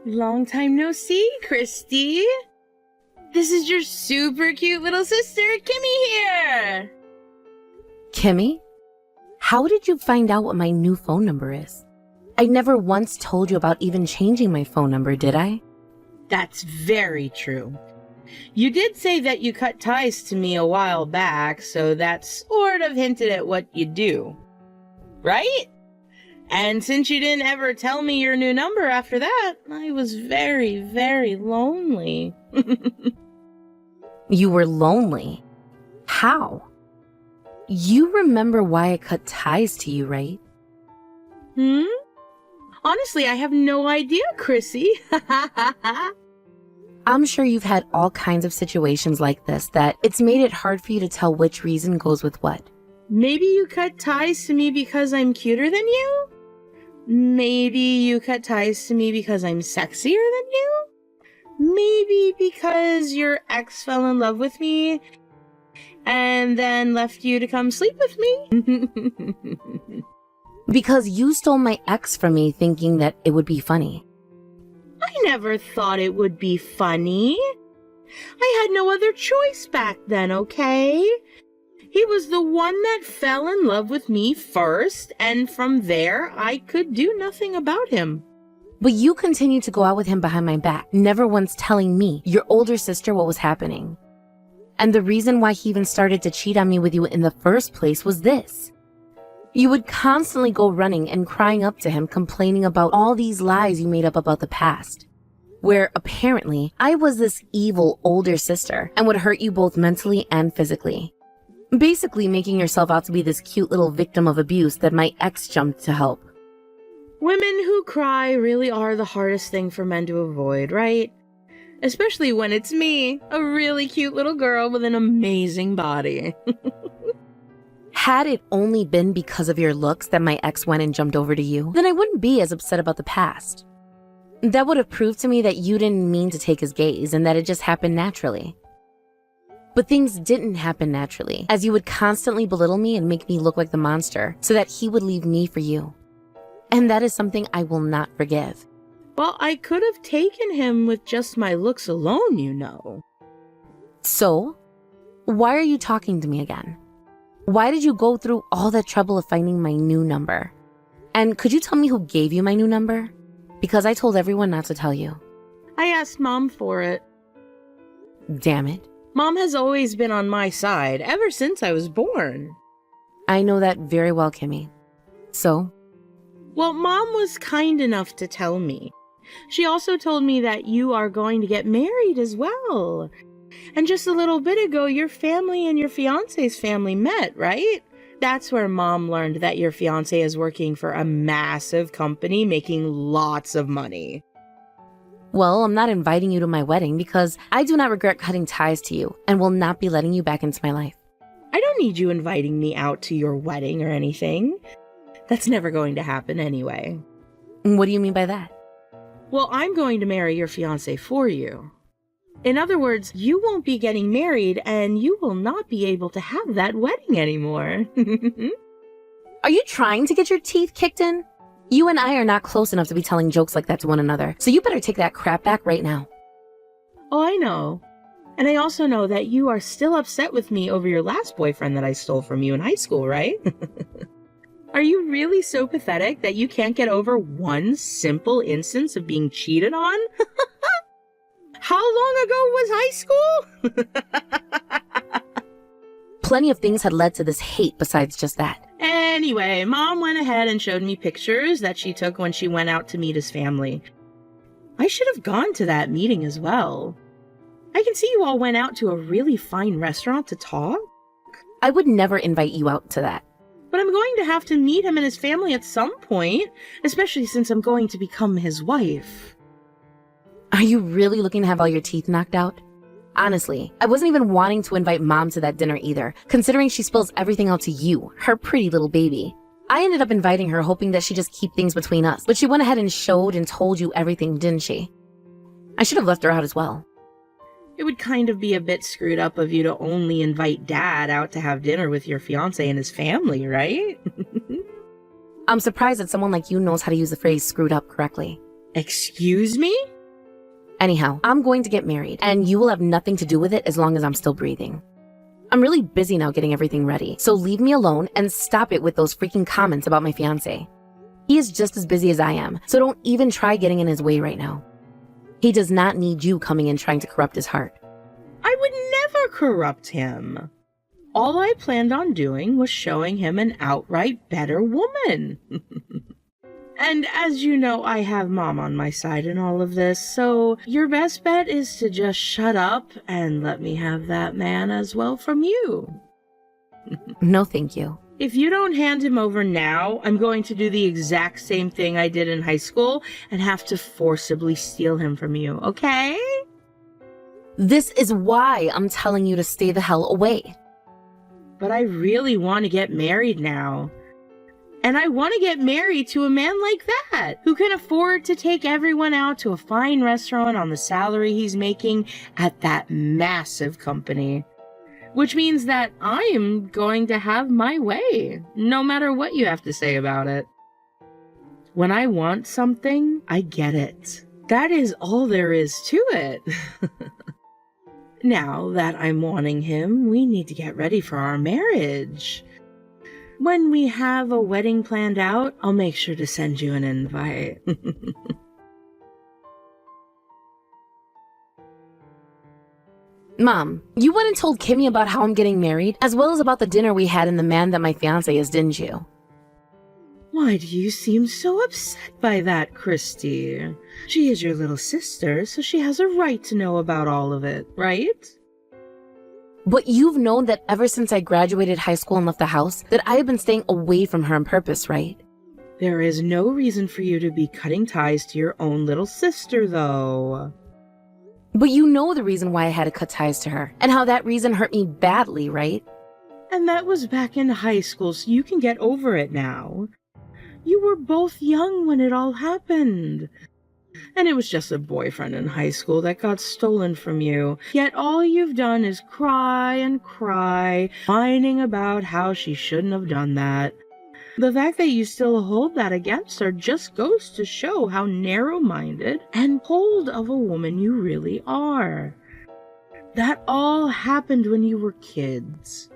Long time no see, Christy. This is your super cute little sister, Kimmy here. Kimmy? How did you find out what my new phone number is? I never once told you about even changing my phone number, did I? That's very true. You did say that you cut ties to me a while back, so that sort of hinted at what you do. Right? And since you didn't ever tell me your new number after that, I was very, very lonely. You were lonely? How? You remember why I cut ties to you, right? Honestly, I have no idea, Chrissy. I'm sure you've had all kinds of situations like this that it's made it hard for you to tell which reason goes with what. Maybe you cut ties to me because I'm cuter than you? Maybe you cut ties to me because I'm sexier than you? Maybe because your ex fell in love with me and then left you to come sleep with me? Because you stole my ex from me thinking that it would be funny. I never thought it would be funny. I had no other choice back then, okay? He was the one that fell in love with me first, and from there, I could do nothing about him. But you continued to go out with him behind my back, never once telling me, your older sister, what was happening. And the reason why he even started to cheat on me with you in the first place was this. You would constantly go running and crying up to him, complaining about all these lies you made up about the past. Where apparently, I was this evil older sister and would hurt you both mentally and physically. Basically making yourself out to be this cute little victim of abuse that my ex jumped to help. Women who cry really are the hardest thing for men to avoid, right? Especially when it's me, a really cute little girl with an amazing body. Had it only been because of your looks that my ex went and jumped over to you, then I wouldn't be as upset about the past. That would have proved to me that you didn't mean to take his gaze and that it just happened naturally. But things didn't happen naturally, as you would constantly belittle me and make me look like the monster so that he would leave me for you. And that is something I will not forgive. Well, I could have taken him with just my looks alone, you know. So, why are you talking to me again? Why did you go through all that trouble of finding my new number? And could you tell me who gave you my new number? Because I told everyone not to tell you. I asked Mom for it. Damn it. Mom has always been on my side, ever since I was born. I know that very well, Kimmy. So? Well, Mom was kind enough to tell me. She also told me that you are going to get married as well. And just a little bit ago, your family and your fiancé's family met, right? That's where Mom learned that your fiancé is working for a massive company making lots of money. Well, I'm not inviting you to my wedding because I do not regret cutting ties to you and will not be letting you back into my life. I don't need you inviting me out to your wedding or anything. That's never going to happen anyway. What do you mean by that? Well, I'm going to marry your fiancé for you. In other words, you won't be getting married and you will not be able to have that wedding anymore. Are you trying to get your teeth kicked in? You and I are not close enough to be telling jokes like that to one another, so you better take that crap back right now. Oh, I know. And I also know that you are still upset with me over your last boyfriend that I stole from you in high school, right? Are you really so pathetic that you can't get over one simple instance of being cheated on? How long ago was high school? Plenty of things had led to this hate besides just that. Anyway, Mom went ahead and showed me pictures that she took when she went out to meet his family. I should have gone to that meeting as well. I can see you all went out to a really fine restaurant to talk. I would never invite you out to that. But I'm going to have to meet him and his family at some point, especially since I'm going to become his wife. Are you really looking to have all your teeth knocked out? Honestly, I wasn't even wanting to invite Mom to that dinner either, considering she spills everything out to you, her pretty little baby. I ended up inviting her hoping that she'd just keep things between us, but she went ahead and showed and told you everything, didn't she? I should have left her out as well. It would kind of be a bit screwed up of you to only invite Dad out to have dinner with your fiancé and his family, right? I'm surprised that someone like you knows how to use the phrase screwed up correctly. Excuse me? Anyhow, I'm going to get married, and you will have nothing to do with it as long as I'm still breathing. I'm really busy now getting everything ready, so leave me alone and stop it with those freaking comments about my fiancé. He is just as busy as I am, so don't even try getting in his way right now. He does not need you coming in trying to corrupt his heart. I would never corrupt him. All I planned on doing was showing him an outright better woman. And as you know, I have Mom on my side in all of this, so your best bet is to just shut up and let me have that man as well from you. No, thank you. If you don't hand him over now, I'm going to do the exact same thing I did in high school and have to forcibly steal him from you, okay? This is why I'm telling you to stay the hell away. But I really want to get married now. And I want to get married to a man like that, who can afford to take everyone out to a fine restaurant on the salary he's making at that massive company. Which means that I am going to have my way, no matter what you have to say about it. When I want something, I get it. That is all there is to it. Now that I'm wanting him, we need to get ready for our marriage. When we have a wedding planned out, I'll make sure to send you an invite. Mom, you went and told Kimmy about how I'm getting married, as well as about the dinner we had and the man that my fiancé is, didn't you? Why do you seem so upset by that, Christy? She is your little sister, so she has a right to know about all of it, right? But you've known that ever since I graduated high school and left the house, that I have been staying away from her on purpose, right? There is no reason for you to be cutting ties to your own little sister, though. But you know the reason why I had to cut ties to her, and how that reason hurt me badly, right? And that was back in high school, so you can get over it now. You were both young when it all happened. And it was just a boyfriend in high school that got stolen from you. Yet all you've done is cry and cry, whining about how she shouldn't have done that. The fact that you still hold that against her just goes to show how narrow-minded and cold of a woman you really are. That all happened when you were kids.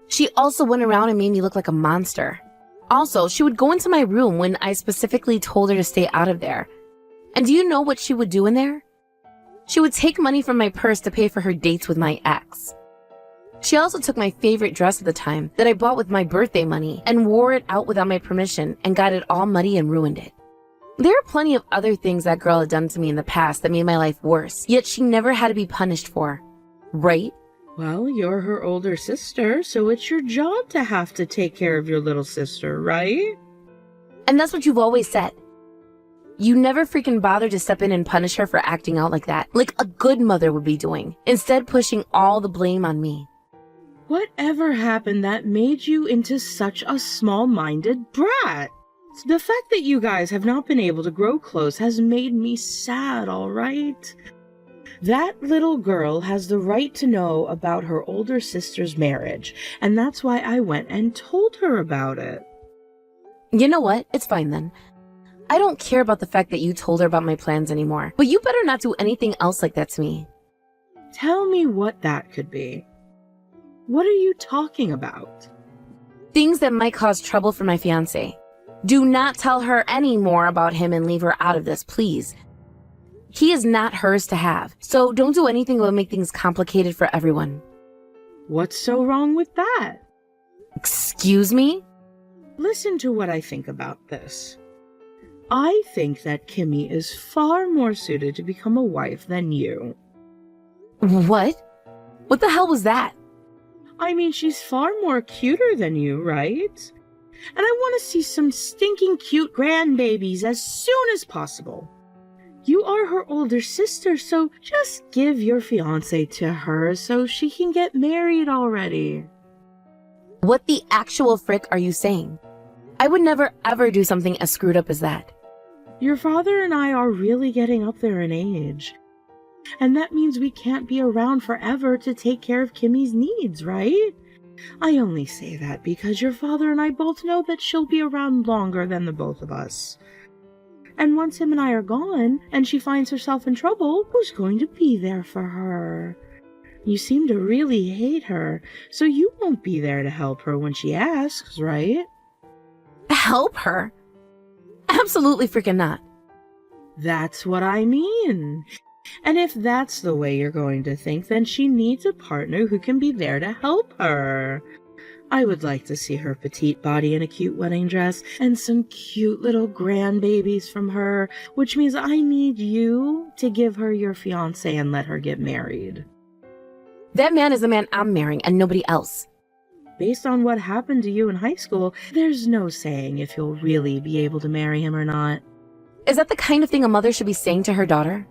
She also went around and made me look like a monster. Also, she would go into my room when I specifically told her to stay out of there. And do you know what she would do in there? She would take money from my purse to pay for her dates with my ex. She also took my favorite dress at the time that I bought with my birthday money and wore it out without my permission and got it all muddy and ruined it. There are plenty of other things that girl had done to me in the past that made my life worse, yet she never had to be punished for. Right? Well, you're her older sister, so it's your job to have to take care of your little sister, right? And that's what you've always said. You never freaking bothered to step in and punish her for acting out like that, like a good mother would be doing, instead pushing all the blame on me. Whatever happened that made you into such a small-minded brat? The fact that you guys have not been able to grow close has made me sad, all right? That little girl has the right to know about her older sister's marriage, and that's why I went and told her about it. You know what? It's fine then. I don't care about the fact that you told her about my plans anymore, but you better not do anything else like that to me. Tell me what that could be. What are you talking about? Things that might cause trouble for my fiancé. Do not tell her any more about him and leave her out of this, please. He is not hers to have, so don't do anything that will make things complicated for everyone. What's so wrong with that? Excuse me? Listen to what I think about this. I think that Kimmy is far more suited to become a wife than you. What? What the hell was that? I mean, she's far more cuter than you, right? And I want to see some stinking cute grandbabies as soon as possible. You are her older sister, so just give your fiancé to her so she can get married already. What the actual frick are you saying? I would never ever do something as screwed up as that. Your father and I are really getting up there in age. And that means we can't be around forever to take care of Kimmy's needs, right? I only say that because your father and I both know that she'll be around longer than the both of us. And once him and I are gone, and she finds herself in trouble, who's going to be there for her? You seem to really hate her, so you won't be there to help her when she asks, right? Help her? Absolutely freaking not. That's what I mean. And if that's the way you're going to think, then she needs a partner who can be there to help her. I would like to see her petite body in a cute wedding dress and some cute little grandbabies from her, which means I need you to give her your fiancé and let her get married. That man is the man I'm marrying and nobody else. Based on what happened to you in high school, there's no saying if you'll really be able to marry him or not. Is that the kind of thing a mother should be saying to her daughter?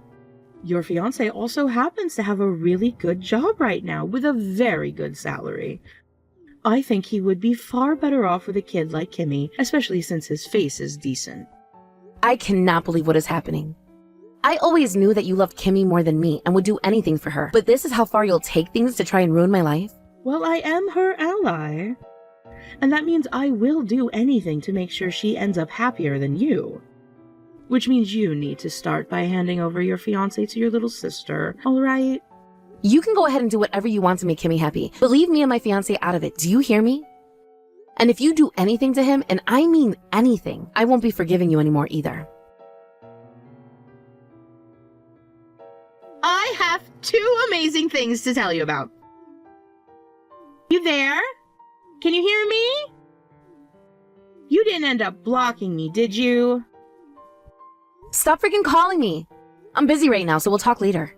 Your fiancé also happens to have a really good job right now with a very good salary. I think he would be far better off with a kid like Kimmy, especially since his face is decent. I cannot believe what is happening. I always knew that you loved Kimmy more than me and would do anything for her, but this is how far you'll take things to try and ruin my life? Well, I am her ally. And that means I will do anything to make sure she ends up happier than you. Which means you need to start by handing over your fiancé to your little sister, alright? You can go ahead and do whatever you want to make Kimmy happy, but leave me and my fiancé out of it. Do you hear me? And if you do anything to him, and I mean anything, I won't be forgiving you anymore either. I have 2 amazing things to tell you about. You there? Can you hear me? You didn't end up blocking me, did you? Stop freaking calling me. I'm busy right now, so we'll talk later.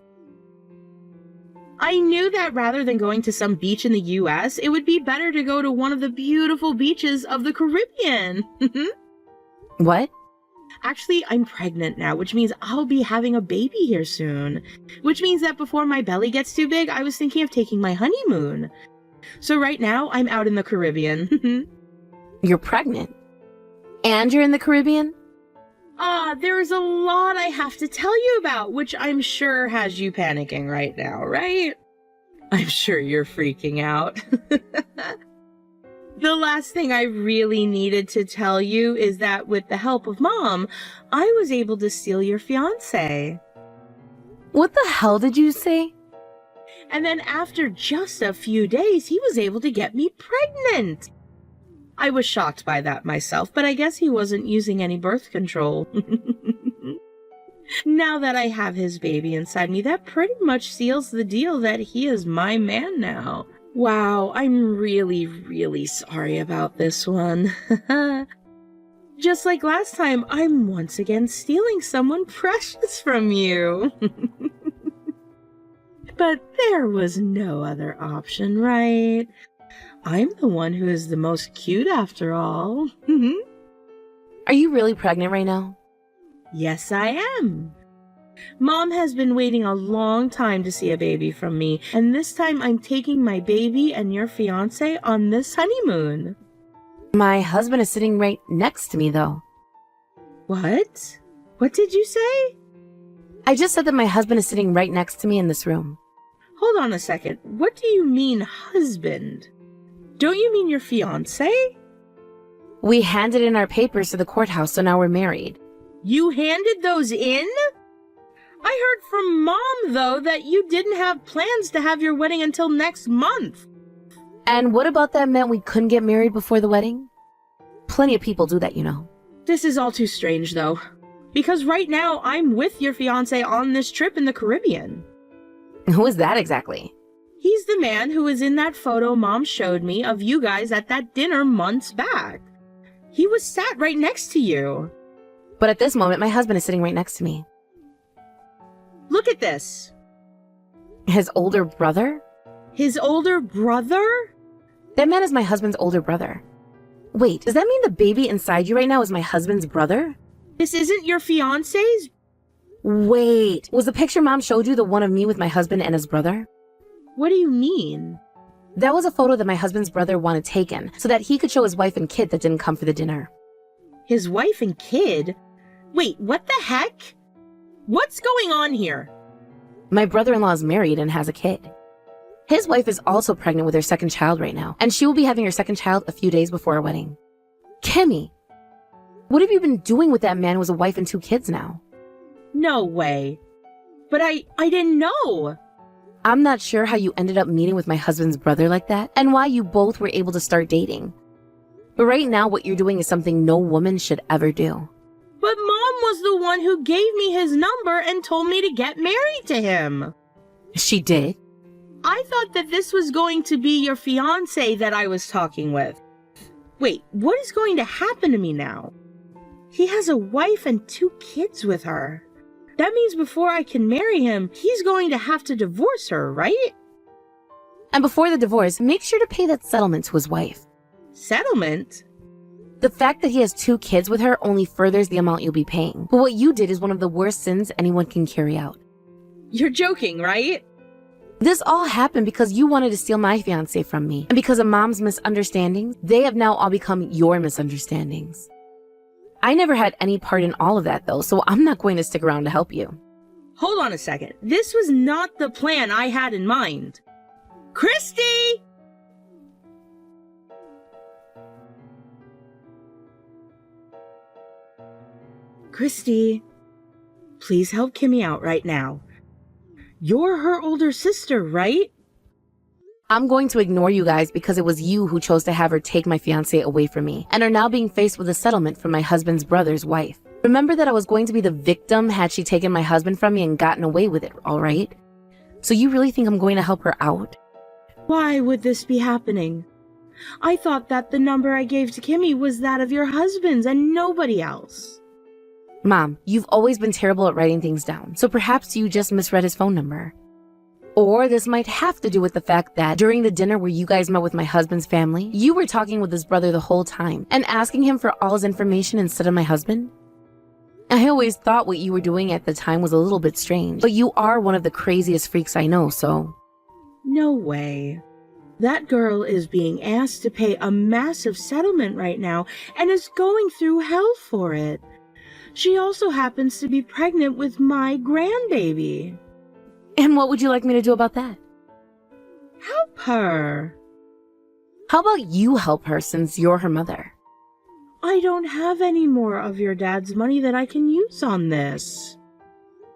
I knew that rather than going to some beach in the US, it would be better to go to one of the beautiful beaches of the Caribbean. What? Actually, I'm pregnant now, which means I'll be having a baby here soon. Which means that before my belly gets too big, I was thinking of taking my honeymoon. So right now, I'm out in the Caribbean. You're pregnant? And you're in the Caribbean? There's a lot I have to tell you about, which I'm sure has you panicking right now, right? I'm sure you're freaking out. The last thing I really needed to tell you is that with the help of Mom, I was able to steal your fiancé. What the hell did you say? And then after just a few days, he was able to get me pregnant. I was shocked by that myself, but I guess he wasn't using any birth control. Now that I have his baby inside me, that pretty much seals the deal that he is my man now. Wow, I'm really, really sorry about this one. Just like last time, I'm once again stealing someone precious from you. But there was no other option, right? I'm the one who is the most cute after all. Are you really pregnant right now? Yes, I am. Mom has been waiting a long time to see a baby from me, and this time I'm taking my baby and your fiancé on this honeymoon. My husband is sitting right next to me, though. What? What did you say? I just said that my husband is sitting right next to me in this room. Hold on a second. What do you mean, husband? Don't you mean your fiancé? We handed in our papers to the courthouse, so now we're married. You handed those in? I heard from Mom, though, that you didn't have plans to have your wedding until next month. And what about that meant we couldn't get married before the wedding? Plenty of people do that, you know. This is all too strange, though. Because right now, I'm with your fiancé on this trip in the Caribbean. Who is that exactly? He's the man who was in that photo Mom showed me of you guys at that dinner months back. He was sat right next to you. But at this moment, my husband is sitting right next to me. Look at this. His older brother? His older brother? That man is my husband's older brother. Wait, does that mean the baby inside you right now is my husband's brother? This isn't your fiancé's? Wait, was the picture Mom showed you the one of me with my husband and his brother? What do you mean? That was a photo that my husband's brother wanted taken so that he could show his wife and kid that didn't come for the dinner. His wife and kid? Wait, what the heck? What's going on here? My brother-in-law is married and has a kid. His wife is also pregnant with her second child right now, and she will be having her second child a few days before our wedding. Kimmy! What have you been doing with that man who has a wife and 2 kids now? No way. But I didn't know. I'm not sure how you ended up meeting with my husband's brother like that, and why you both were able to start dating. But right now, what you're doing is something no woman should ever do. But Mom was the one who gave me his number and told me to get married to him. She did? I thought that this was going to be your fiancé that I was talking with. Wait, what is going to happen to me now? He has a wife and 2 kids with her. That means before I can marry him, he's going to have to divorce her, right? And before the divorce, make sure to pay that settlement to his wife. Settlement? The fact that he has 2 kids with her only furthers the amount you'll be paying. But what you did is one of the worst sins anyone can carry out. You're joking, right? This all happened because you wanted to steal my fiancé from me. And because of Mom's misunderstandings, they have now all become your misunderstandings. I never had any part in all of that though, so I'm not going to stick around to help you. Hold on a second. This was not the plan I had in mind. Christy! Christy, please help Kimmy out right now. You're her older sister, right? I'm going to ignore you guys because it was you who chose to have her take my fiancé away from me and are now being faced with a settlement from my husband's brother's wife. Remember that I was going to be the victim had she taken my husband from me and gotten away with it, all right? So you really think I'm going to help her out? Why would this be happening? I thought that the number I gave to Kimmy was that of your husband's and nobody else. Mom, you've always been terrible at writing things down, so perhaps you just misread his phone number. Or this might have to do with the fact that during the dinner where you guys met with my husband's family, you were talking with his brother the whole time and asking him for all his information instead of my husband? I always thought what you were doing at the time was a little bit strange, but you are one of the craziest freaks I know, so... No way. That girl is being asked to pay a massive settlement right now and is going through hell for it. She also happens to be pregnant with my grandbaby. And what would you like me to do about that? Help her. How about you help her since you're her mother? I don't have any more of your dad's money that I can use on this.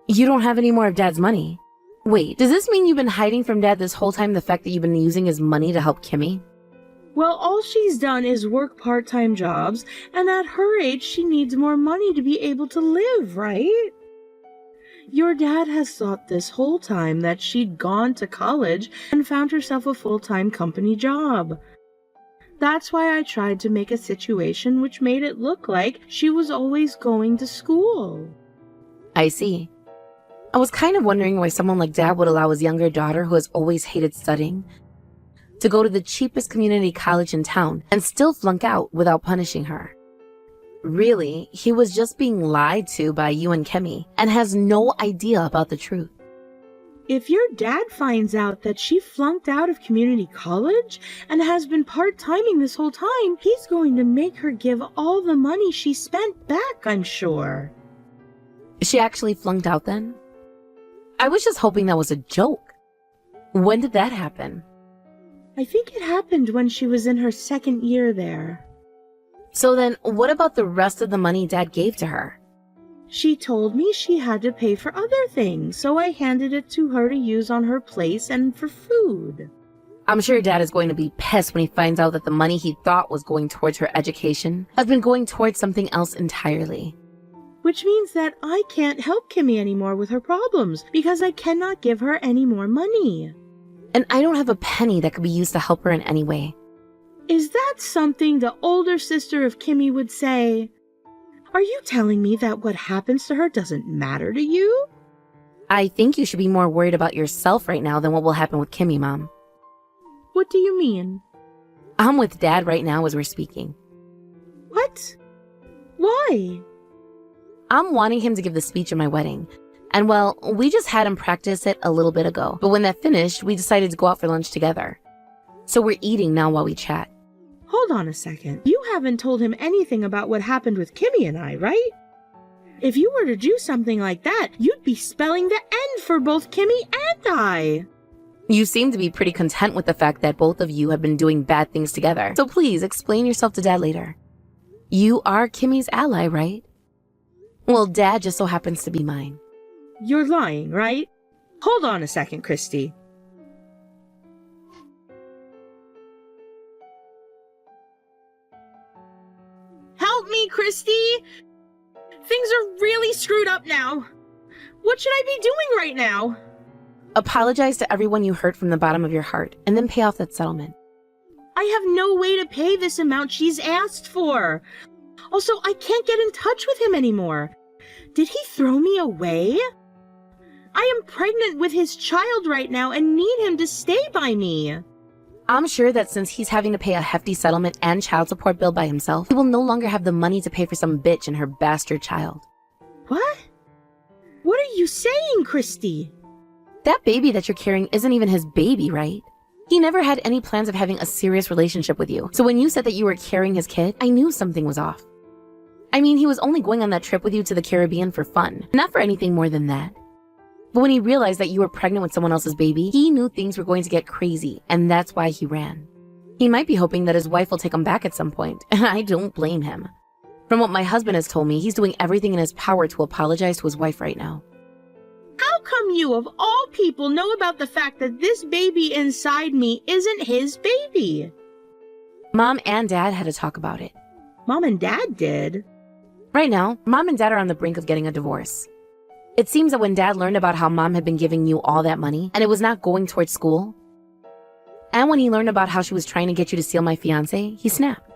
You don't have any more of Dad's money? Wait, does this mean you've been hiding from Dad this whole time the fact that you've been using his money to help Kimmy? Well, all she's done is work part-time jobs, and at her age she needs more money to be able to live, right? Your dad has thought this whole time that she'd gone to college and found herself a full-time company job. That's why I tried to make a situation which made it look like she was always going to school. I see. I was kind of wondering why someone like Dad would allow his younger daughter, who has always hated studying, to go to the cheapest community college in town and still flunk out without punishing her. Really, he was just being lied to by you and Kimmy and has no idea about the truth. If your dad finds out that she flunked out of community college and has been part-timing this whole time, he's going to make her give all the money she spent back, I'm sure. She actually flunked out then? I was just hoping that was a joke. When did that happen? I think it happened when she was in her 2nd year there. So then, what about the rest of the money Dad gave to her? She told me she had to pay for other things, so I handed it to her to use on her place and for food. I'm sure Dad is going to be pissed when he finds out that the money he thought was going towards her education has been going towards something else entirely. Which means that I can't help Kimmy anymore with her problems because I cannot give her any more money. And I don't have a penny that could be used to help her in any way. Is that something the older sister of Kimmy would say? Are you telling me that what happens to her doesn't matter to you? I think you should be more worried about yourself right now than what will happen with Kimmy, Mom. What do you mean? I'm with Dad right now as we're speaking. What? Why? I'm wanting him to give the speech at my wedding. And well, we just had him practice it a little bit ago. But when that finished, we decided to go out for lunch together. So we're eating now while we chat. Hold on a second. You haven't told him anything about what happened with Kimmy and I, right? If you were to do something like that, you'd be spelling the end for both Kimmy and I. You seem to be pretty content with the fact that both of you have been doing bad things together. So please explain yourself to Dad later. You are Kimmy's ally, right? Well, Dad just so happens to be mine. You're lying, right? Hold on a second, Christy. Help me, Christy! Things are really screwed up now. What should I be doing right now? Apologize to everyone you hurt from the bottom of your heart, and then pay off that settlement. I have no way to pay this amount she's asked for. Also, I can't get in touch with him anymore. Did he throw me away? I am pregnant with his child right now and need him to stay by me. I'm sure that since he's having to pay a hefty settlement and child support bill by himself, he will no longer have the money to pay for some bitch and her bastard child. What? What are you saying, Christy? That baby that you're carrying isn't even his baby, right? He never had any plans of having a serious relationship with you. So when you said that you were carrying his kid, I knew something was off. I mean, he was only going on that trip with you to the Caribbean for fun, not for anything more than that. But when he realized that you were pregnant with someone else's baby, he knew things were going to get crazy, and that's why he ran. He might be hoping that his wife will take him back at some point, and I don't blame him. From what my husband has told me, he's doing everything in his power to apologize to his wife right now. How come you, of all people, know about the fact that this baby inside me isn't his baby? Mom and Dad had to talk about it. Mom and Dad did? Right now, Mom and Dad are on the brink of getting a divorce. It seems that when Dad learned about how Mom had been giving you all that money, and it was not going towards school, and when he learned about how she was trying to get you to steal my fiancé, he snapped.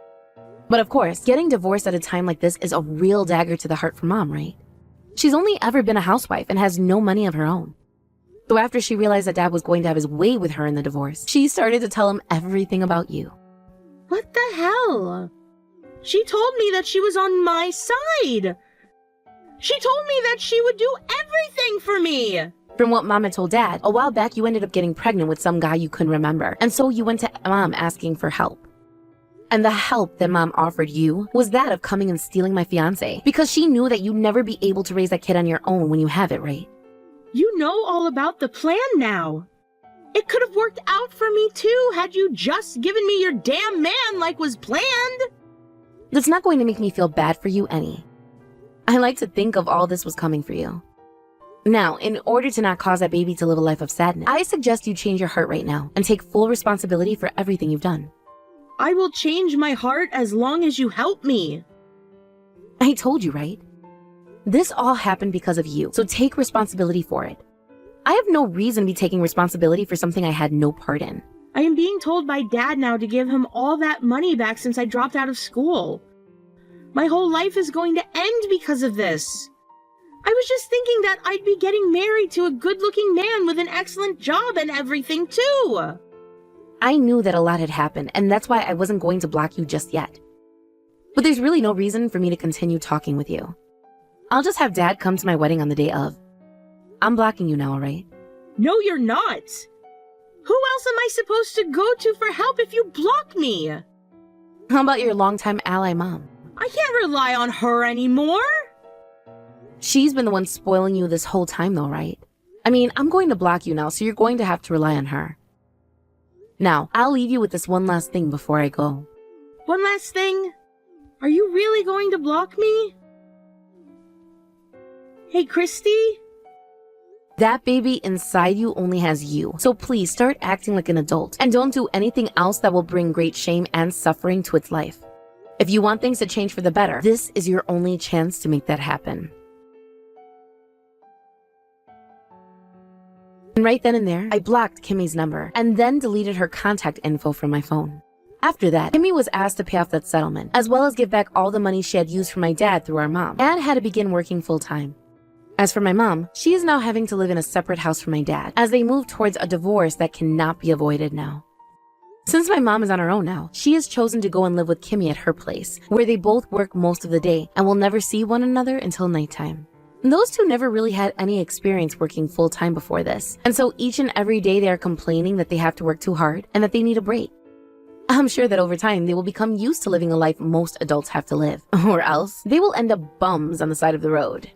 But of course, getting divorced at a time like this is a real dagger to the heart for Mom, right? She's only ever been a housewife and has no money of her own. So after she realized that Dad was going to have his way with her in the divorce, she started to tell him everything about you. What the hell? She told me that she was on my side. She told me that she would do everything for me. From what Mom had told Dad, a while back you ended up getting pregnant with some guy you couldn't remember, and so you went to Mom asking for help. And the help that Mom offered you was that of coming and stealing my fiancé, because she knew that you'd never be able to raise that kid on your own when you have it, right? You know all about the plan now. It could have worked out for me too had you just given me your damn man like was planned. That's not going to make me feel bad for you any. I like to think of all this was coming for you. Now, in order to not cause that baby to live a life of sadness, I suggest you change your heart right now and take full responsibility for everything you've done. I will change my heart as long as you help me. I told you, right? This all happened because of you, so take responsibility for it. I have no reason to be taking responsibility for something I had no part in. I am being told by Dad now to give him all that money back since I dropped out of school. My whole life is going to end because of this. I was just thinking that I'd be getting married to a good-looking man with an excellent job and everything too. I knew that a lot had happened, and that's why I wasn't going to block you just yet. But there's really no reason for me to continue talking with you. I'll just have Dad come to my wedding on the day of. I'm blocking you now, alright? No, you're not. Who else am I supposed to go to for help if you block me? How about your longtime ally Mom? I can't rely on her anymore. She's been the one spoiling you this whole time though, right? I mean, I'm going to block you now, so you're going to have to rely on her. Now, I'll leave you with this one last thing before I go. One last thing? Are you really going to block me? Hey, Christy? That baby inside you only has you, so please start acting like an adult and don't do anything else that will bring great shame and suffering to its life. If you want things to change for the better, this is your only chance to make that happen. And right then and there, I blocked Kimmy's number and then deleted her contact info from my phone. After that, Kimmy was asked to pay off that settlement, as well as give back all the money she had used for my dad through our mom, and had to begin working full-time. As for my mom, she is now having to live in a separate house from my dad, as they move towards a divorce that cannot be avoided now. Since my mom is on her own now, she has chosen to go and live with Kimmy at her place, where they both work most of the day and will never see one another until nighttime. Those two never really had any experience working full-time before this, and so each and every day they are complaining that they have to work too hard and that they need a break. I'm sure that over time they will become used to living a life most adults have to live, or else they will end up bums on the side of the road.